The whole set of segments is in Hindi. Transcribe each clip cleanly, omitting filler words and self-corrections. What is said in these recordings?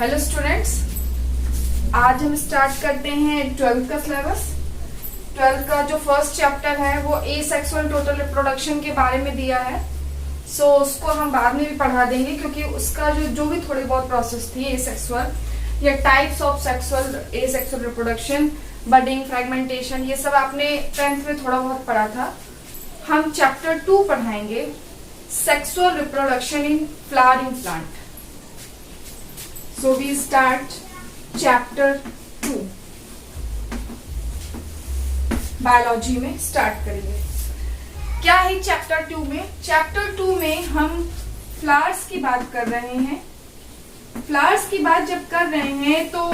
हेलो स्टूडेंट्स, आज हम स्टार्ट करते हैं 12th का सिलेबस। 12th का जो फर्स्ट चैप्टर है वो एसेक्सुअल टोटल रिप्रोडक्शन के बारे में दिया है। सो उसको हम बाद में भी पढ़ा देंगे क्योंकि उसका जो भी थोड़ी बहुत प्रोसेस थी एसेक्सुअल या types of sexual asexual reproduction, budding, fragmentation, ये सब आपने 10th में थोड़ा बहुत पढ़ा था। हम चैप्टर 2 पढ़ाएंगे, sexual reproduction in flowering plant. So we start chapter 2 biology में स्टार्ट करेंगे। क्या है चैप्टर 2 में? चैप्टर 2 में हम फ्लावर्स की बात कर रहे हैं। फ्लावर्स की बात जब कर रहे हैं तो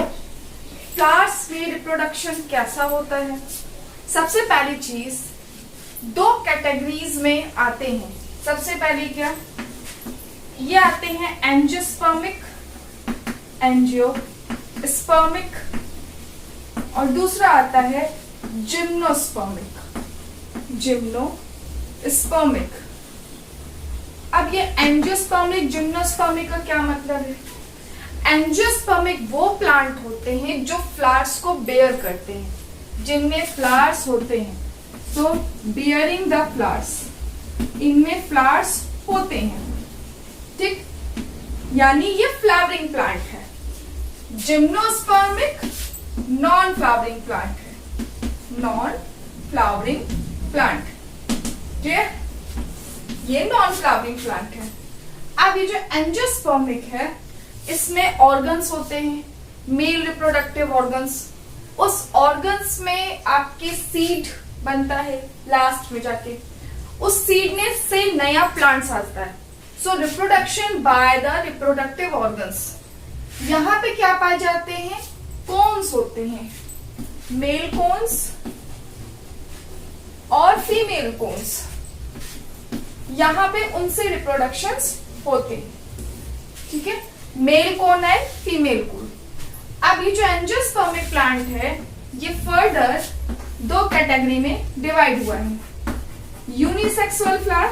फ्लावर्स में रिप्रोडक्शन कैसा होता है। सबसे पहली चीज, 2 कैटेगरीज में आते हैं। सबसे पहले क्या, ये आते हैं एंजियोस्पर्मिक, एंजियोस्पर्मिक, और दूसरा आता है जिम्नोस्पर्मिक, जिम्नोस्पर्मिक। अब ये एंजियोस्पर्मिक जिम्नोस्पर्मिक का क्या मतलब है? एंजियोस्पर्मिक वो प्लांट होते हैं जो फ्लावर्स को बेयर करते हैं, जिनमें फ्लावर्स होते हैं। सो बियरिंग द फ्लावर्स, इनमें फ्लावर्स होते हैं, ठीक, यानी ये फ्लावरिंग प्लांट है। जिम्नोस्पर्मिक नॉन फ्लावरिंग प्लांट है, नॉन फ्लावरिंग प्लांट, ठीक, ये नॉन फ्लावरिंग प्लांट है। अब ये जो एंजियोस्पर्मिक है, इसमें ऑर्गन्स होते हैं, मेल रिप्रोडक्टिव ऑर्गन्स। उस ऑर्गन्स में आपके सीड बनता है, लास्ट में जाके उस सीड ने से नया प्लांट्स आता है। सो reproduction by the reproductive organs. यहाँ पे क्या पाए जाते हैं? कोन्स होते हैं, मेल कोन्स और फीमेल कोन्स। यहाँ पे उनसे रिप्रोडक्शंस होते हैं, ठीक है, male cone and female cone. अब ये जो एंजियोस्पर्मिक प्लांट है, ये फर्दर 2 कैटेगरी में डिवाइड हुआ है। यूनिसेक्सुअल फ्लावर,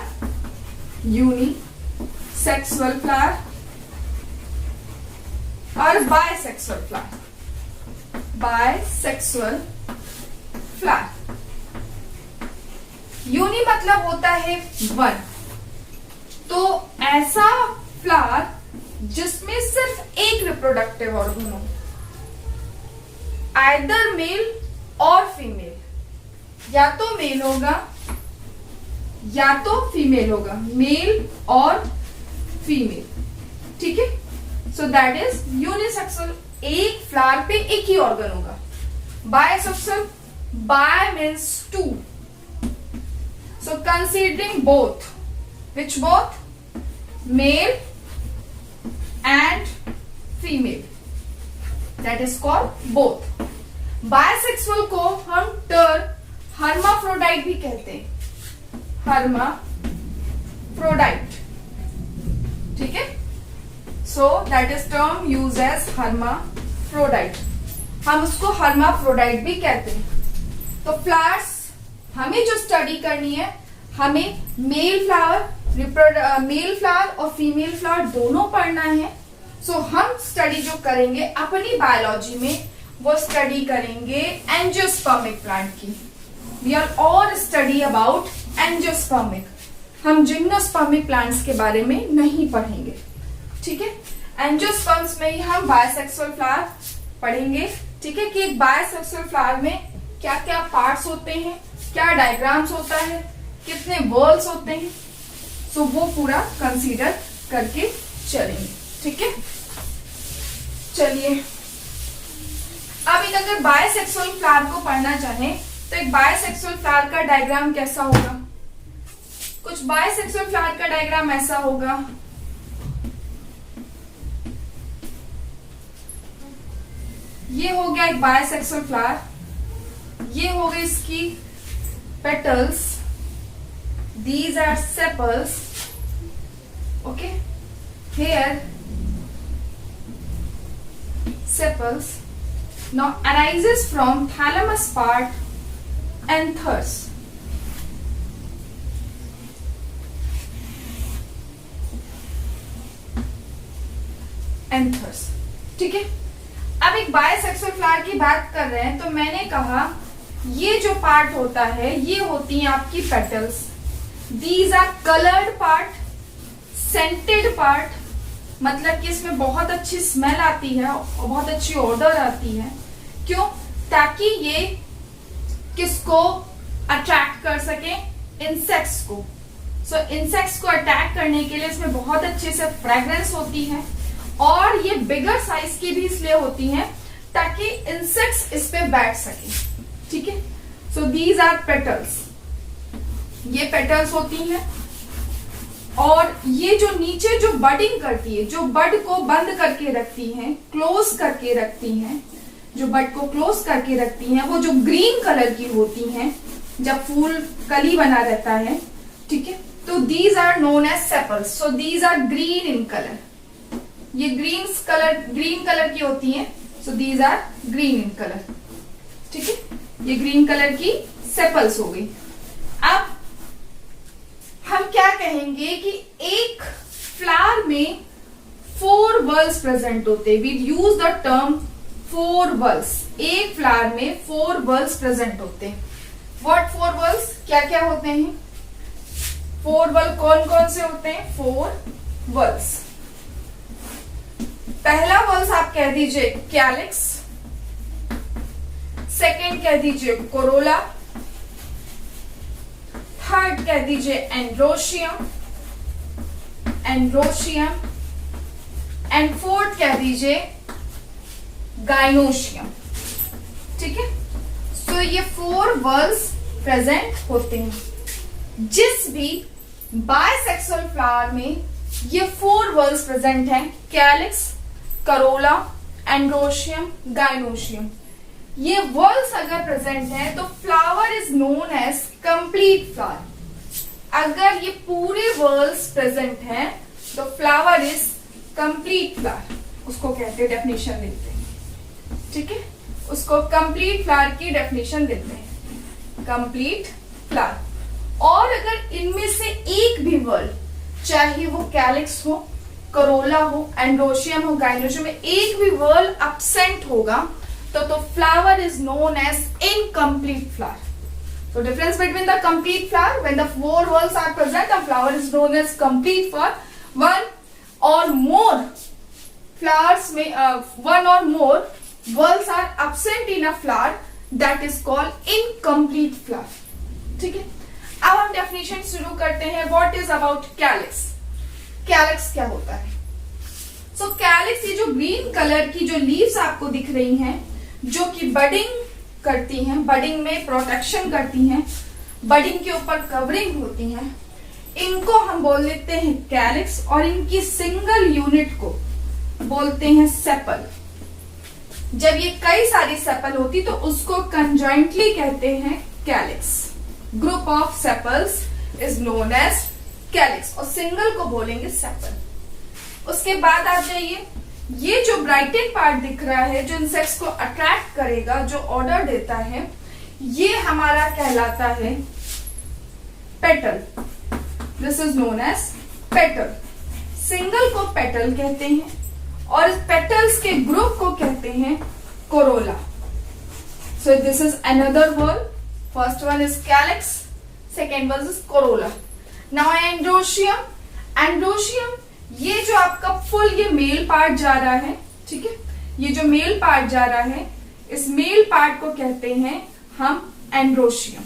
यूनिसेक्सुअल फ्लावर, और bisexual flower, bisexual flower. Uni मतलब होता है 1, तो ऐसा फ्लावर जिसमें सिर्फ एक रिप्रोडक्टिव ऑर्गन हो, आइदर मेल और फीमेल, या तो मेल होगा या तो फीमेल होगा, मेल और फीमेल, ठीक है। सो दैट इज यूनिसेक्सुअल, एक फ्लावर पे एक ही ऑर्गन होगा। Bisexual, bye means 2, so considering both, which both, male and female, that is called both. Bisexual को हम टर्म हर्माफ्रोडाइट भी कहते हैं, hermaphrodite, ठीक है। So that is term use as hermaphrodite, हम उसको hermaphrodite भी कहते हैं। तो फ्लावर्स हमें जो स्टडी करनी है, हमें मेल फ्लावर और फीमेल फ्लावर दोनों पढ़ना है। सो हम स्टडी जो करेंगे अपनी बायोलॉजी में, वो स्टडी करेंगे एंजियोस्पर्मिक प्लांट की। We are all study about angiospermic, हम जिम्नोस्पर्मिक प्लांट्स के बारे में नहीं पढ़ेंगे, ठीक है। एंजियोस्पर्म्स में ही हम बायसेक्सुअल फ्लावर पढ़ेंगे, ठीक है, कि एक बायसेक्सुअल फ्लावर में क्या क्या पार्ट्स होते हैं, क्या डायग्राम्स होता है, कितने वर्ल्स होते हैं। सो वो पूरा कंसीडर करके चलेंगे, ठीक है। चलिए, अब एक अगर बायसेक्सुअल फ्लावर को पढ़ना चाहें तो एक बायसेक्सुअल फ्लावर का डायग्राम कैसा होगा? कुछ बायसेक्सुअल फ्लावर का डायग्राम ऐसा होगा। ये हो गया एक बायसेक्सुअल फ्लावर, ये हो गई इसकी petals, these are sepals, okay, here sepals now arises from thalamus part anthers. anthers. ठीक है। अब एक बायसेक्सुअल फ्लावर की बात कर रहे हैं, तो मैंने कहा ये जो पार्ट होता है ये होती हैं आपकी petals. These are coloured part, scented part, मतलब कि इसमें बहुत अच्छी स्मेल आती है और बहुत अच्छी ऑर्डर आती है। क्यों? ताकि ये किसको अट्रैक्ट कर सके? इंसेक्ट्स को। सो इंसेक्ट्स को अटैक करने के लिए इसमें बहुत अच्छे से फ्रेग्रेंस होती है, और ये बिगर साइज की भी इसलिए होती हैं ताकि इंसेक्ट्स इस पे बैठ सके। ठीक है। सो दीज आर पेटल्स, ये पेटल्स होती हैं। और ये जो नीचे जो बडिंग करती है, जो बड को बंद करके रखती हैं, क्लोज करके रखती हैं, जो बड को क्लोज करके रखती हैं, वो जो ग्रीन कलर की होती हैं जब फूल कली बना रहता है। ठीक है। तो these are known as sepals. So these are green in colour, ये ग्रीन कलर की होती हैं। So these are green in colour. ठीक है, ये ग्रीन कलर की सेपल्स हो गई। अब हम क्या कहेंगे कि एक फ्लावर में 4 बल्ब्स प्रेजेंट होते हैं। We use the term 4 bulbs. एक फ्लावर में 4 बल्ब्स प्रेजेंट होते हैं। What 4 bulbs? क्या क्या होते हैं 4 बल्ब? कौन कौन से होते हैं 4 बल्ब्स? पहला बल्ब आप कह दीजिए कैलिक्स, सेकेंड कह दीजिए कोरोला, थर्ड कह दीजिए एंड्रोशियम, एंड फोर्थ कह दीजिए गाइनोशियम। ठीक है। सो ये 4 बल्ब्स प्रेजेंट होते हैं। जिस भी बायसेक्सुअल फ्लावर में ये 4 बल्ब्स प्रेजेंट हैं, कैलिक्स, करोला, एंड्रोशियम, गाइनोशियम, ये बल्ब्स अगर प्रेजेंट हैं तो flower is known as complete flower. अगर ये पूरे बल्ब्स प्रेजेंट हैं तो फ्लावर इज कंप्लीट फ्लावर, उसको कहते हैं, डेफिनेशन देते हैं। ठीक है, उसको कंप्लीट फ्लावर की डेफिनेशन देते हैं, कंप्लीट फ्लावर। और अगर इनमें से एक भी बल्ब, चाहे वो कैलिक्स हो, करोला हो, एंड्रोशियम हो, गाइनोशियम में एक भी बल्ब एब्सेंट होगा तो flower is known as incomplete flower. So difference between the complete flower, when the 4 whorls are present, the flower is known as complete flower. One or more flowers may one or more whorls are absent in a flower, that is called incomplete flower. ठीक है। अब हम डेफिनेशन शुरू करते हैं। What is about calyx? Calyx क्या होता है? सो कैलिक्स, ये जो ग्रीन कलर की जो लीव्स आपको दिख रही हैं, जो कि बडिंग करती हैं, बडिंग में प्रोटेक्शन करती हैं, बडिंग के ऊपर कवरिंग होती हैं, इनको हम बोल देते हैं कैलिक्स, और इनकी सिंगल यूनिट को बोलते हैं सेपल। जब ये कई सारी सेपल होती तो उसको कंजॉइंटली कहते हैं calyx. Group of sepals is known as calyx, और सिंगल को बोलेंगे सेपल। उसके बाद आप जाइए, ये जो ब्राइटेन पार्ट दिख रहा है, जो इंसेक्ट्स को अट्रैक्ट करेगा, जो ऑर्डर देता है, ये हमारा कहलाता है petal. This is known as petal. Single को पेटल कहते हैं और इस पेटल्स के ग्रुप को कहते हैं Corolla. So this is another word. First one is calyx, second one is Corolla. Now androecium. Androecium, ये जो आपका फुल ये मेल पार्ट जा रहा है, ठीक है, ये जो मेल पार्ट जा रहा है, इस मेल पार्ट को कहते हैं हम androecium.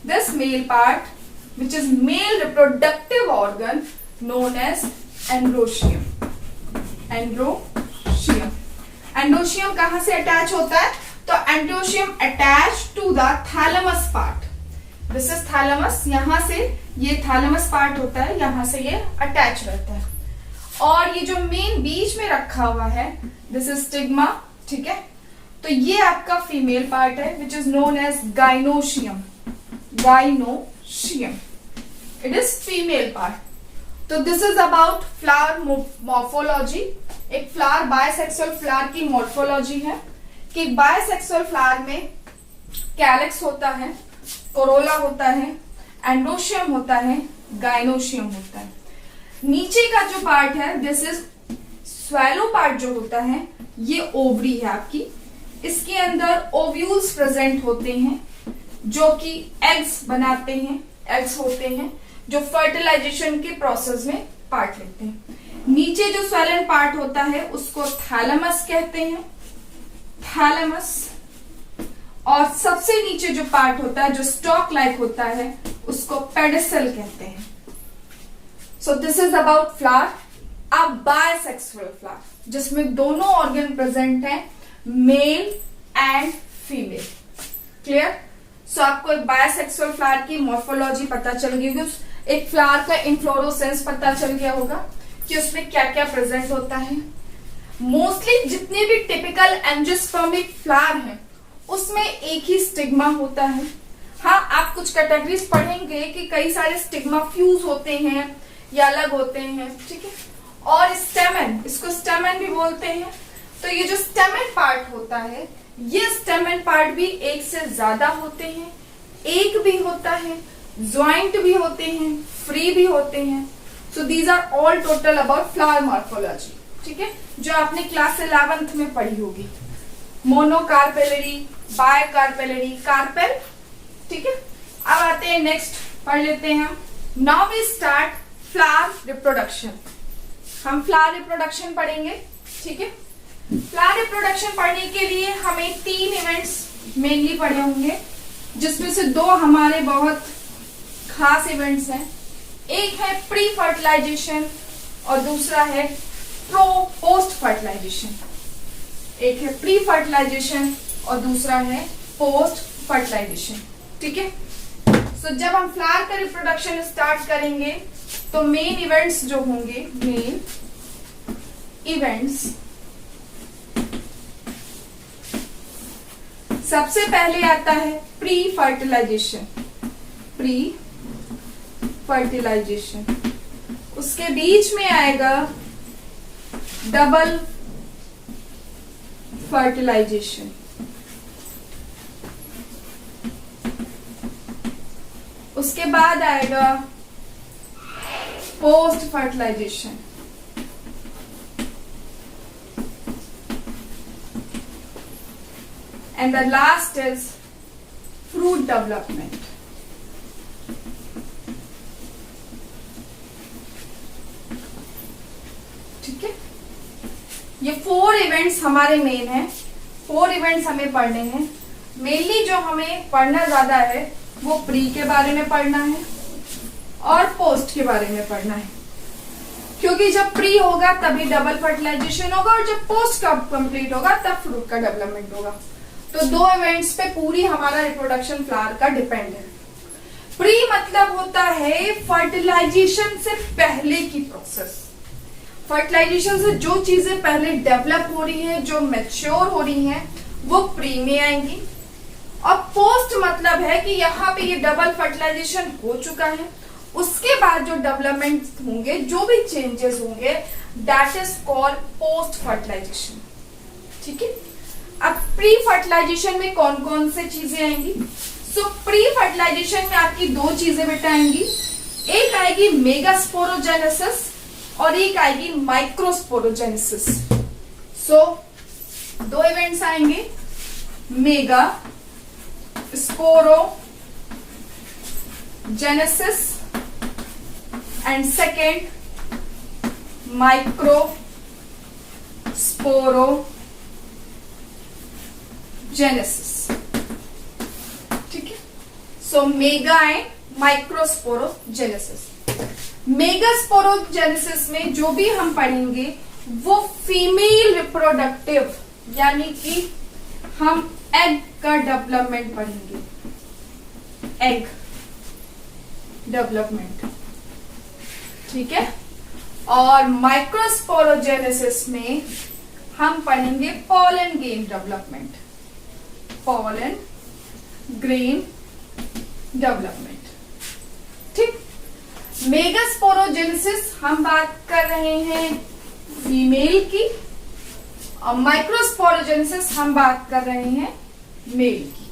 This male part which is male reproductive organ known as androecium. Androecium, androecium कहां से अटैच होता है? तो androecium attach to the thalamus part. This is thalamus, यहां से ये थैलेमस पार्ट होता है, यहां से ये अटैच रहता है। और ये जो मेन बीच में रखा हुआ है, दिस इज स्टिग्मा। ठीक है, तो ये आपका फीमेल पार्ट है which is known as gynoecium. Gynoecium, it is female part. तो this is about flower morphology. एक फ्लावर, बायसेक्सुअल फ्लावर की मॉर्फोलॉजी है कि बायसेक्सुअल फ्लावर में कैलिक्स होता है, कोरोला होता है, एंड्रोशियम होता है, गाइनोशियम होता है। नीचे का जो पार्ट है, दिस इज स्वेलो पार्ट जो होता है ये ओवरी है आपकी, इसके अंदर ओव्यूल्स प्रेजेंट होते हैं जो कि एग्स बनाते हैं, एग्स होते हैं जो फर्टिलाइजेशन के प्रोसेस में पार्ट लेते हैं। नीचे जो स्वेलन पार्ट होता है उसको थैलेमस कहते हैं, थैलेमस। और सबसे नीचे जो पार्ट होता है जो स्टॉक लाइक होता है उसको पेडिसल कहते हैं। So this is about flower, a bisexual flower जिसमें दोनों ऑर्गन प्रेजेंट हैं, मेल एंड फीमेल। क्लियर? सो आपको एक बायसेक्सुअल फ्लावर की मॉर्फोलॉजी पता चल गई होगी, एक फ्लावर का इन्फ्लोरोसेंस पता चल गया होगा कि उसमें क्या क्या प्रेजेंट होता है। मोस्टली जितने भी टिपिकल एंजियोस्पर्मिक फ्लावर हैं उसमें एक ही स्टिग्मा होता है। हाँ, आप कुछ कैटेगरीज पढ़ेंगे कि कई सारे स्टिग्मा फ्यूज होते हैं या अलग होते हैं, ठीक है। और स्टेमन, इसको स्टेमन भी बोलते हैं। तो ये जो स्टेमन पार्ट होता है, ये स्टेमन पार्ट भी एक से ज्यादा होते हैं, एक भी होता है, ज्वाइंट भी होते हैं, फ्री भी होते हैं। So these are all total about flower morphology, ठीक है, जो आपने क्लास 11th में पढ़ी होगी। मोनोकार्पेलरी, बायकार्पेलरी, कार्पेल, ठीक है। अब आते हैं नेक्स्ट, पढ़ लेते हैं हम। Now we start flower reproduction. हम फ्लावर रिप्रोडक्शन पढ़ेंगे, ठीक है। फ्लावर रिप्रोडक्शन पढ़ने के लिए हमें 3 इवेंट्स मेनली पढ़े होंगे, जिसमें से 2 हमारे बहुत खास इवेंट्स हैं। एक है प्री फर्टिलाइजेशन और दूसरा है पोस्ट फर्टिलाइजेशन। एक है प्री फर्टिलाइजेशन और दूसरा है पोस्ट फर्टिलाइजेशन, ठीक है। सो जब हम फ्लावर का रिप्रोडक्शन स्टार्ट करेंगे तो मेन इवेंट्स जो होंगे, मेन इवेंट्स, सबसे पहले आता है प्री फर्टिलाइजेशन, प्री फर्टिलाइजेशन। उसके बीच में आएगा डबल फर्टिलाइजेशन। उसके बाद आएगा post fertilisation. And the last is fruit development. ठीक है, ये 4 इवेंट्स हमारे मेन हैं। 4 इवेंट्स हमें पढ़ने हैं। मेनली जो हमें पढ़ना ज्यादा है वो प्री के बारे में पढ़ना है और पोस्ट के बारे में पढ़ना है, क्योंकि जब प्री होगा तभी डबल फर्टिलाइजेशन होगा और जब पोस्ट का कंप्लीट होगा तब फ्रूट का डेवलपमेंट होगा। तो 2 इवेंट्स पे पूरी हमारा रिप्रोडक्शन फ्लावर का डिपेंड है। प्री मतलब होता है फर्टिलाइजेशन से पहले की प्रोसेस। फर्टिलाइजेशन से जो चीजें पहले डेवलप हो रही हैं, जो मैच्योर हो रही हैं, वो प्री में आएंगी। और पोस्ट मतलब है कि यहाँ पे ये डबल फर्टिलाइजेशन हो चुका है, उसके बाद जो डेवलपमेंट होंगे, जो भी चेंजेस होंगे, that is called post fertilisation, ठीक है। अब प्री फर्टिलाइजेशन में कौन कौन से चीजें आएंगी? सो प्री फर्टिलाइजेशन में आपकी 2 चीजें बेटा आएंगी। एक आएगी मेगास्पोरोजेनेसिस और एक आएगी माइक्रोस्पोरोजेनेसिस। सो 2 इवेंट्स आएंगे, mega sporogenesis and second microsporogenesis, ठीक है। सो मेगा एंड माइक्रोस्पोरोजेनेसिस। मेगास्पोरोजेनेसिस में जो भी हम पढ़ेंगे वो फीमेल रिप्रोडक्टिव, यानी कि हम एग का डेवलपमेंट पढ़ेंगे, एग डेवलपमेंट, ठीक है। और माइक्रोस्पोरोजेनेसिस में हम पढ़ेंगे pollen grain development, pollen grain development, ठीक। मेगास्पोरोजेनेसिस हम बात कर रहे हैं फीमेल की और माइक्रोस्पोरोजेनेसिस हम बात कर रहे हैं मेल की।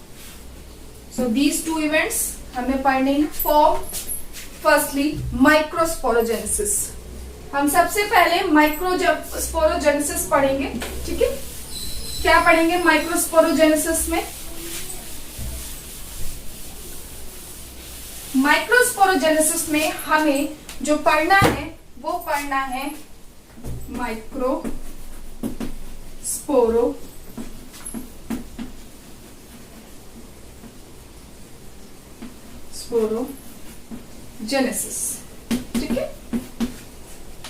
सो दीज 2 इवेंट्स हमें पढ़ने हैं। For firstly microsporogenesis. हम सबसे पहले माइक्रोस्पोरोजेनेसिस पढ़ेंगे, ठीक है। क्या पढ़ेंगे माइक्रोस्पोरोजेनेसिस में? माइक्रोस्पोरोजेनेसिस में हमें जो पढ़ना है वो पढ़ना है स्पोरोजेनेसिस, ठीक है।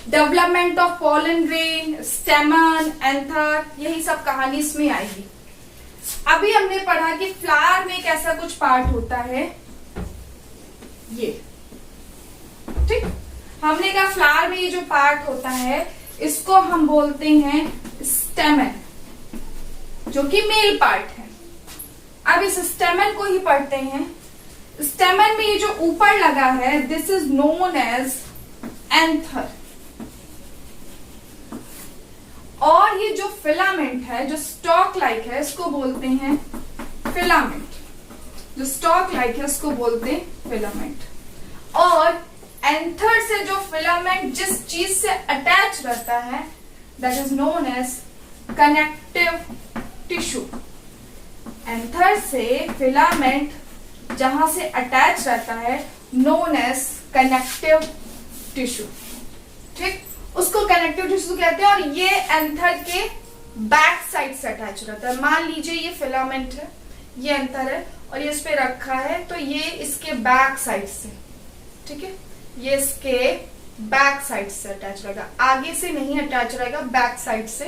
Development of pollen grain, स्टेमन, anther, यही सब कहानी इसमें आएगी। अभी हमने पढ़ा कि फ्लावर में एक ऐसा कुछ पार्ट होता है, ये, ठीक। हमने कहा फ्लावर में ये जो पार्ट होता है इसको हम बोलते हैं स्टेमन, जो कि मेल पार्ट है। अब इस स्टेमन को ही पढ़ते हैं। स्टेमन में ये जो ऊपर लगा है this is known as anther, और ये जो फिलामेंट है जो स्टॉक लाइक है इसको बोलते हैं फिलामेंट, जो स्टॉक लाइक है उसको बोलते हैं फिलामेंट। और एंथर से जो फिलामेंट जिस चीज से अटैच रहता है that is known as connective tissue. Anther से फिलामेंट जहां से अटैच रहता है नोन एज कनेक्टिव टिश्यू, ठीक, उसको कनेक्टिव टिश्यू कहते हैं। और ये एंथर के बैक साइड से अटैच रहता है। मान लीजिए ये फिलामेंट है, ये एंथर है और ये इस पे रखा है, तो ये इसके बैक साइड से, ठीक है, ये इसके बैक साइड से अटैच रहेगा, आगे से नहीं अटैच रहेगा, बैक साइड से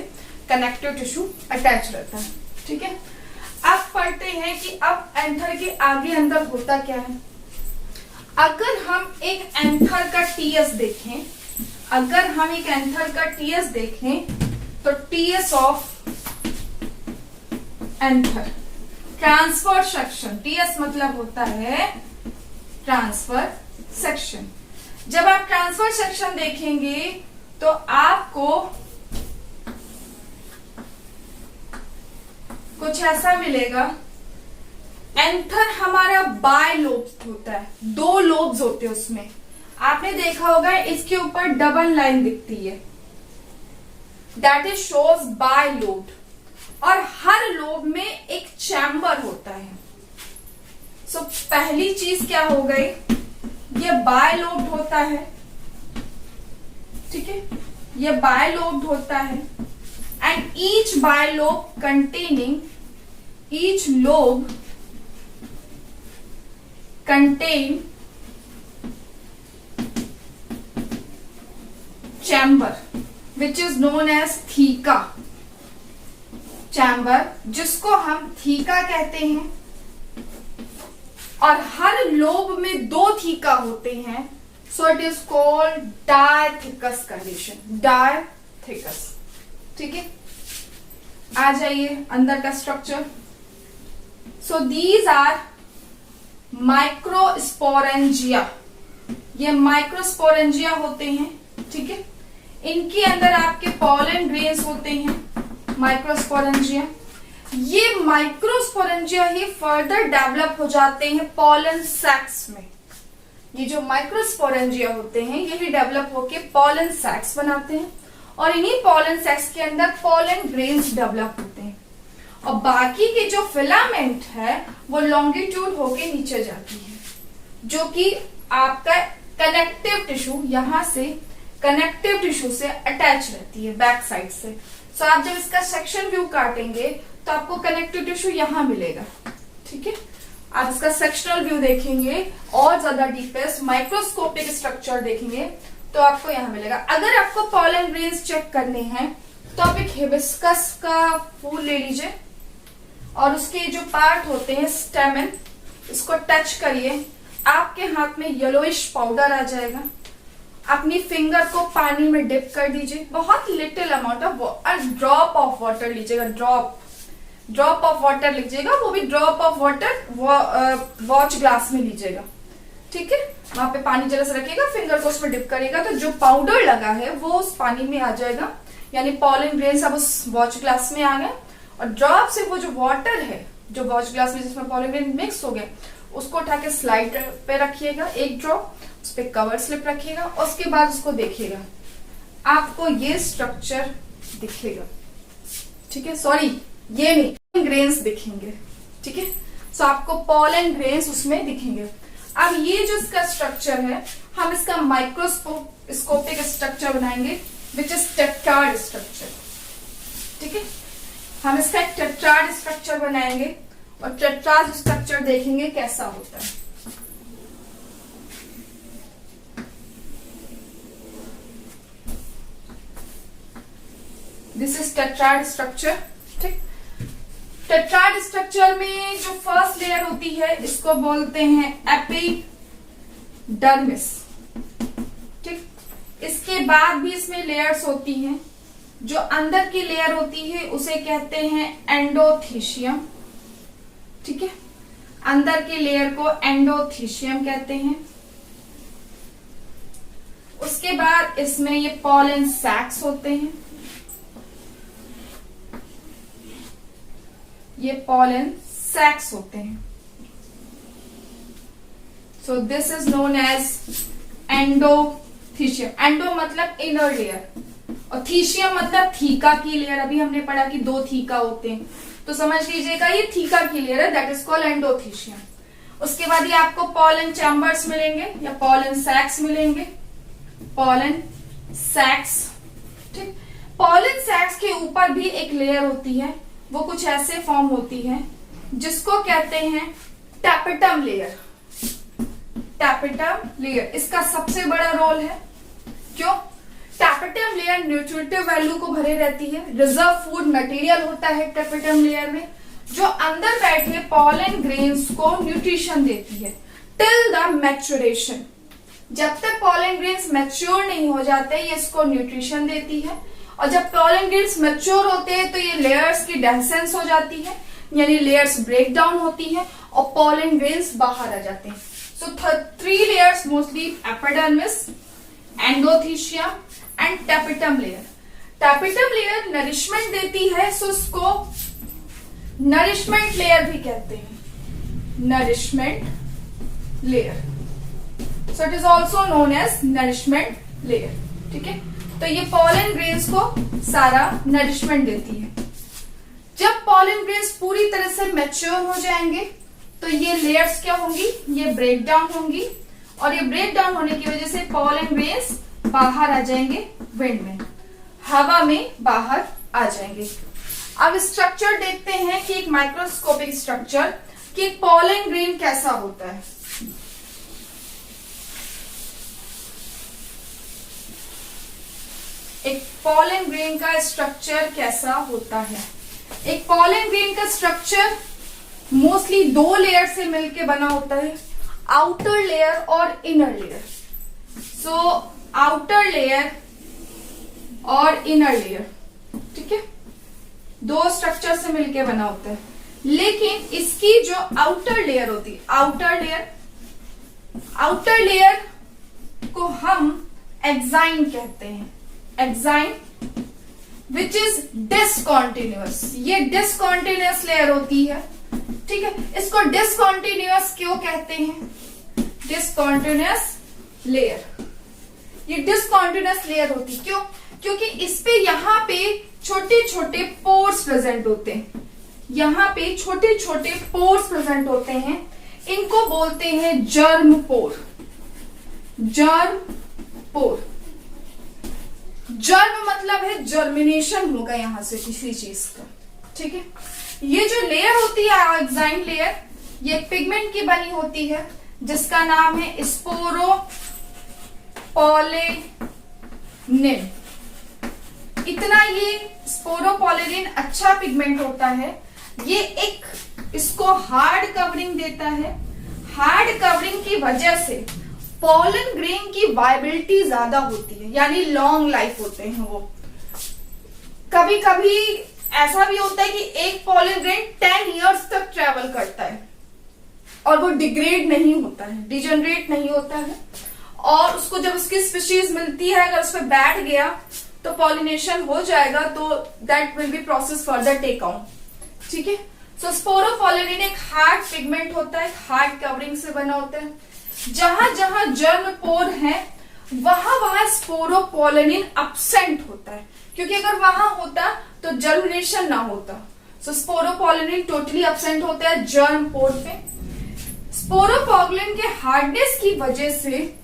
कनेक्टिव टिश्यू अटैच रहता है, ठीक है। अब पढ़ते हैं कि अब एंथर के आगे अंदर होता क्या है। अगर हम एक एंथर का टीएस देखें, अगर हम एक एंथर का टीएस देखें तो TS of anther, transfer section, TS मतलब होता है ट्रांसफर सेक्शन। जब आप ट्रांसफर सेक्शन देखेंगे तो आपको कुछ ऐसा मिलेगा। एंथर हमारा बाय लोब्स होता है, 2 लोब्स होते हैं उसमें। आपने देखा होगा इसके ऊपर डबल लाइन दिखती है, that is shows by lobe. और हर लोब में एक चैम्बर होता है। सो पहली चीज क्या हो गई, ये बाय लोब होता है, ठीक है, ये बाय लोब होता है। And each bilobe containing, each lobe contain chamber which is known as theca, chamber जिसको हम थीका कहते हैं। और हर लोब में 2 थीका होते हैं, so it is called dithecous condition, dithecous, ठीक है। आ जाइए अंदर का structure. So these are microsporangia, ये माइक्रोस्पोरेंजिया होते हैं, ठीक है। इनके अंदर आपके पॉलन ग्रेन्स होते हैं, माइक्रोस्पोरेंजिया। ये माइक्रोस्पोरेंजिया ही फर्दर डेवलप हो जाते हैं पॉलन सैक्स में। ये जो माइक्रोस्पोरेंजिया होते हैं यही डेवलप होके पॉलन सैक्स बनाते हैं, और इन्हीं पॉलन सैक्स के अंदर पॉलन ग्रेन्स डेवलप होते हैं। और बाकी के जो फिलामेंट है वो लॉन्गिट्यूड होके नीचे जाती है, जो कि आपका कनेक्टिव टिश्यू, यहां से कनेक्टिव टिश्यू से अटैच रहती है बैक साइड से। सो आप जब इसका सेक्शन व्यू काटेंगे तो आपको कनेक्टिव टिश्यू यहां मिलेगा, ठीक है। आप इसका सेक्शनल व्यू देखेंगे और ज्यादा डीपेस्ट माइक्रोस्कोपिक स्ट्रक्चर देखेंगे तो आपको यहां मिलेगा। अगर आपको पॉलन ग्रेन्स चेक करने हैं तो आप एक हिबिस्कस का फूल ले लीजिए और उसके जो पार्ट होते हैं स्टेमन, इसको टच करिए, आपके हाथ में येलोइश पाउडर आ जाएगा। अपनी फिंगर को पानी में डिप कर दीजिए, बहुत little amount of drop of water लीजिएगा, ड्रॉप ऑफ वाटर लीजिएगा, वो भी drop of water watch glass में लीजिएगा, ठीक है। वहां पे पानी जरा सा रखिएगा, फिंगर को उसमें डिप करिएगा तो जो पाउडर लगा है वो उस पानी में आ जाएगा, यानी पॉलन ग्रेन्स अब उस वॉच ग्लास में आ गए। और ड्रॉप से वो जो वाटर है जो वॉच ग्लास में जिसमें पॉलन ग्रेन मिक्स हो गए उसको उठा के स्लाइड पे रखिएगा, एक ड्रॉप, उस पर कवर स्लिप रखिएगा, उसके बाद उसको देखिएगा। आपको ये स्ट्रक्चर दिखेगा, ठीक है, सॉरी ये नहीं, ग्रेन्स दिखेंगे, ठीक है। सो आपको पॉलन ग्रेन्स उसमें दिखेंगे। अब ये जो इसका स्ट्रक्चर है, हम इसका माइक्रोस्कोपिक स्ट्रक्चर बनाएंगे विच इज टेट्राड स्ट्रक्चर, ठीक है। हम इसका एक टेट्राड स्ट्रक्चर बनाएंगे और टेट्राड स्ट्रक्चर देखेंगे कैसा होता है। दिस इज टेट्राड स्ट्रक्चर, ठीक। टेट्राड स्ट्रक्चर में जो फर्स्ट लेयर होती है इसको बोलते हैं एपिडर्मिस, ठीक। इसके बाद भी इसमें लेयर्स होती हैं। जो अंदर की लेयर होती है उसे कहते हैं एंडोथीशियम, ठीक है। अंदर की लेयर को एंडोथीशियम कहते हैं। उसके बाद इसमें ये पॉलन सैक्स होते हैं, ये पॉलन सैक्स होते हैं। So this is known as endothecium. Endo मतलब इनर लेयर और थीशियम मतलब थीका की लेयर। अभी हमने पढ़ा कि 2 थीका होते हैं, तो समझ लीजिएगा ये थीका की लेयर है, दैट इज कॉल्ड एंडोथीशियम। उसके बाद ये आपको पॉलन चैम्बर्स मिलेंगे या पॉलन सैक्स मिलेंगे, पॉलन सैक्स, ठीक। पॉलन सैक्स के ऊपर भी एक लेयर होती है, वो कुछ ऐसे फॉर्म होती है जिसको कहते हैं टैपेटम लेयर। टैपेटम लेयर इसका सबसे बड़ा रोल है। क्यों? टैपेटम लेयर न्यूट्रिटिव वैल्यू को भरे रहती है, रिजर्व फूड मटेरियल होता है टैपेटम लेयर में, जो अंदर बैठे पॉलन ग्रेन्स को न्यूट्रिशन देती है टिल द मैच्योरेशन। जब तक पॉलन ग्रेन्स मैच्योर नहीं हो जाते ये इसको न्यूट्रिशन देती है, और जब पॉलन ग्रेन्स मैच्योर होते हैं तो ये लेयर्स की डेसेंस हो जाती है, यानी लेयर्स ब्रेक डाउन होती है और पॉलन ग्रेन्स बाहर आ जाते हैं। So 3 layers mostly epidermis, endothecium and tapetum layer. Tapetum layer nourishment देती है, सो इसको नरिशमेंट लेयर भी कहते हैं, nourishment layer. So it is also known as nourishment layer, ठीक है। तो ये पॉलन ग्रेन्स को सारा नरिशमेंट देती है। जब पॉलन ग्रेन्स पूरी तरह से मैच्योर हो जाएंगे तो ये लेयर्स क्या होंगी, ये ब्रेक डाउन होंगी, और ये ब्रेक डाउन होने की वजह से पॉलन ग्रेन्स बाहर आ जाएंगे, विंड में, हवा में बाहर आ जाएंगे। अब स्ट्रक्चर देखते हैं कि एक माइक्रोस्कोपिक स्ट्रक्चर कि एक पॉलन ग्रेन कैसा होता है। एक पॉलन ग्रेन का स्ट्रक्चर कैसा होता है। एक पॉलन ग्रेन का स्ट्रक्चर मोस्टली 2 लेयर से मिलकर बना होता है, आउटर लेयर और inner layer. So outer layer और इनर लेयर, ठीक है, 2 स्ट्रक्चर से मिलकर बना होता है। लेकिन इसकी जो आउटर लेयर होती है, आउटर लेयर को हम एक्साइन कहते हैं, एक्साइन विच इज डिसकॉन्टिन्यूअस। ये डिसकॉन्टिन्यूअस लेयर होती है, ठीक है। इसको डिसकॉन्टिन्यूअस क्यों कहते हैं? डिसकॉन्टिन्यूअस लेयर, ये डिसकॉन्टिन्यूअस लेयर होती क्यों? क्योंकि इस पे यहाँ पे छोटे छोटे पोर्स प्रेजेंट होते हैं, यहाँ पे छोटे छोटे पोर्स प्रेजेंट होते हैं, इनको बोलते हैं जर्म पोर। जर्म पोर, जर्म मतलब है जर्मिनेशन होगा यहां से किसी चीज का, ठीक है। ये जो लेयर होती है एक्साइन लेयर, ये पिगमेंट की बनी होती है जिसका नाम है स्पोरोपोलिनिन। इतना ये स्पोरोपोलिनिन अच्छा पिगमेंट होता है, ये एक इसको हार्ड कवरिंग देता है। हार्ड कवरिंग की वजह से पॉलन ग्रेन की वायबिलिटी ज्यादा होती है, यानी लॉन्ग लाइफ होते हैं वो। कभी कभी ऐसा भी होता है कि एक पॉलन ग्रेन 10 इयर्स तक ट्रेवल करता है और वो डिग्रेड नहीं होता है, डिजनरेट नहीं होता है, और उसको जब उसकी स्पीशीज मिलती है अगर उस पर बैठ गया तो पॉलिनेशन हो जाएगा, तो that will be process further take on, ठीक है। सो स्पोरोपोलिनिन एक हार्ड पिगमेंट होता है, हार्ड कवरिंग से बना होता है। जहां जहां जर्म पोर है वहां स्पोरोपोलिन एब्सेंट होता है, क्योंकि अगर वहां होता तो जर्मिनेशन ना होता। सो स्पोरोपोलिन टोटली एब्सेंट होता है जर्म पोर पे। स्पोरोपोलिन के हार्डनेस की वजह से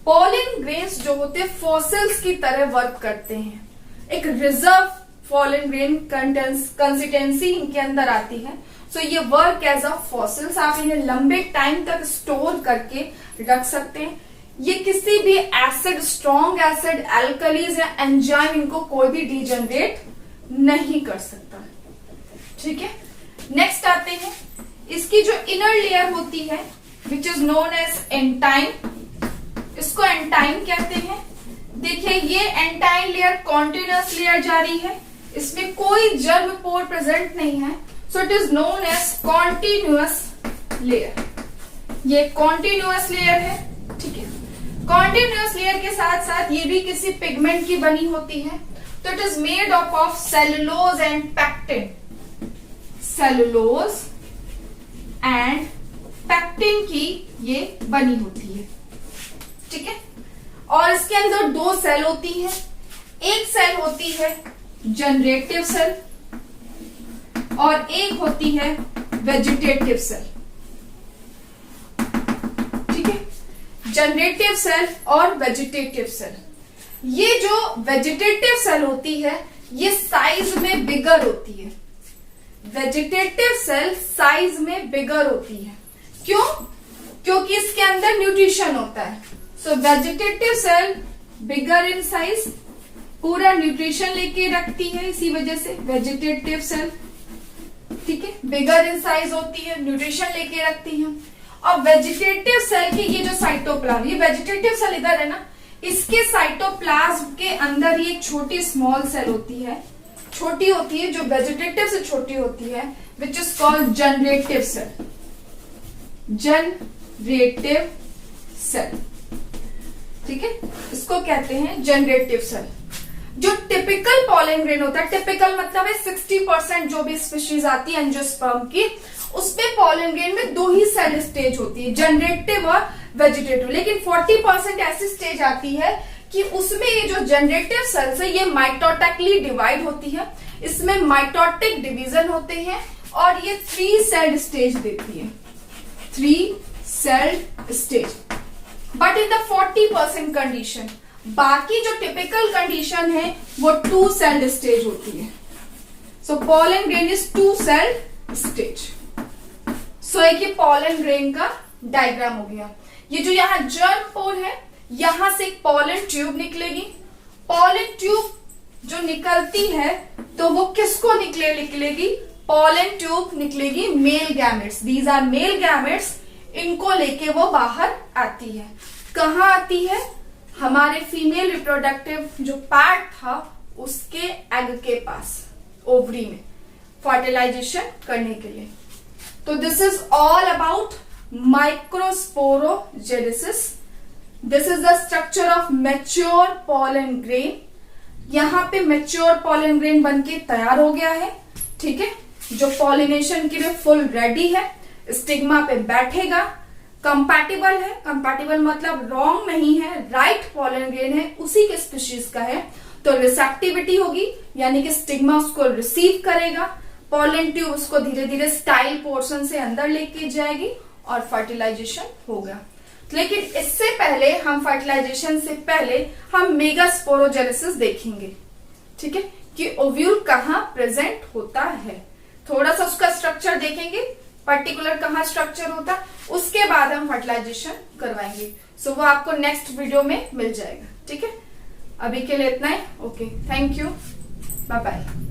पॉलिन ग्रेन्स जो होते हैं फॉसिल्स की तरह वर्क करते हैं। एक रिजर्व पॉलिन ग्रेन कंसिस्टेंसी इनके अंदर आती है। सो ये वर्क एज अ फॉसिल्स, आप इन्हें लंबे टाइम तक स्टोर करके रख सकते हैं। ये किसी भी एसिड, स्ट्रॉन्ग एसिड, एल्कलीज या एंजाइम इनको कोई भी डिजनरेट नहीं कर सकता। ठीक है, नेक्स्ट आते हैं, इसकी जो इनर लेयर होती है which is known as intine, इसको एंटाइन कहते हैं। देखिए ये एंटाइन लेयर कॉन्टिन्यूअस लेयर जा रही है, इसमें कोई जर्म पोर प्रेजेंट नहीं है। So it is known as continuous layer. ये कॉन्टिन्यूअस लेयर है। ठीक है, कॉन्टिन्यूअस लेयर के साथ साथ ये भी किसी पिगमेंट की बनी होती है। तो it is made up of cellulose and pectin. Cellulose and pectin की ये बनी होती है। ठीक है, और इसके अंदर दो सेल होती है। एक सेल होती है जनरेटिव सेल और एक होती है वेजिटेटिव सेल। ठीक है, जनरेटिव सेल और वेजिटेटिव सेल। ये जो वेजिटेटिव सेल होती है ये साइज में बिगर होती है। वेजिटेटिव सेल साइज में बिगर होती है। क्यों? क्योंकि इसके अंदर न्यूट्रिशन होता है। So vegetative cell bigger in size, पूरा न्यूट्रिशन लेके रखती है, इसी वजह से वेजिटेटिव सेल, ठीक है, बिगर इन साइज होती है, न्यूट्रिशन लेके रखती है। और वेजिटेटिव सेल के ये जो साइटोप्लाज्म, ये वेजिटेटिव सेल इधर है ना, इसके साइटोप्लाज्म के अंदर ये छोटी स्मॉल सेल होती है, छोटी होती है, जो वेजिटेटिव से छोटी होती है, which is called generative cell. Generative cell, ठीक है, इसको कहते हैं जनरेटिव सेल। जो टिपिकल पॉलन ग्रेन होता है, टिपिकल मतलब है 60% जो भी स्पीशीज आती है एंजियोस्पर्म की, उसमें पॉलन ग्रेन में दो ही सेल स्टेज होती है, जनरेटिव और वेजिटेटिव। लेकिन 40% ऐसी स्टेज आती है कि उसमें ये जो जनरेटिव सेल्स है ये माइटोटिकली डिवाइड होती है, इसमें माइटोटिक डिवीजन होते हैं और ये 3 सेल स्टेज देती है, 3 cell stage. But in the 40% condition, बाकी जो टिपिकल कंडीशन है वो 2 सेल स्टेज होती है। So pollen grain is 2 cell stage. So एक ये पॉलन ग्रेन का डायग्राम हो गया। ये जो यहाँ जर्म पोर है, यहां से एक पॉलन ट्यूब निकलेगी। पॉलन ट्यूब जो निकलती है तो वो किसको निकलेगी? पॉलन ट्यूब निकलेगी male gametes, these are male gametes, इनको लेके वो बाहर आती है। कहाँ आती है? हमारे फीमेल रिप्रोडक्टिव जो पार्ट था उसके एग के पास, ओवरी में, फर्टिलाइजेशन करने के लिए। तो this is all about microsporogenesis. This is the structure of mature pollen grain. यहां पे मैच्योर पॉलन ग्रेन बनके तैयार हो गया है, ठीक है, जो पॉलिनेशन के लिए फुल रेडी है, स्टिग्मा पे बैठेगा, कंपैटिबल है, कंपैटिबल मतलब रॉन्ग नहीं है, राइट पॉलन ग्रेन है, उसी के स्पीशीज का है, तो रिसेप्टिविटी होगी, यानी कि स्टिग्मा उसको रिसीव करेगा, पॉलन ट्यूब उसको धीरे धीरे स्टाइल पोर्शन से अंदर लेके जाएगी और फर्टिलाइजेशन होगा। लेकिन इससे पहले हम फर्टिलाइजेशन से पहले हम मेगास्पोरोजेनेसिस देखेंगे, ठीक है, कि ओव्यूल कहाँ प्रेजेंट होता है, थोड़ा सा उसका स्ट्रक्चर देखेंगे, पर्टिकुलर कहाँ स्ट्रक्चर होता, उसके बाद हम फर्टिलाइजेशन करवाएंगे। सो वो आपको नेक्स्ट वीडियो में मिल जाएगा, ठीक है। अभी के लिए इतना ही, okay, thank you, bye bye.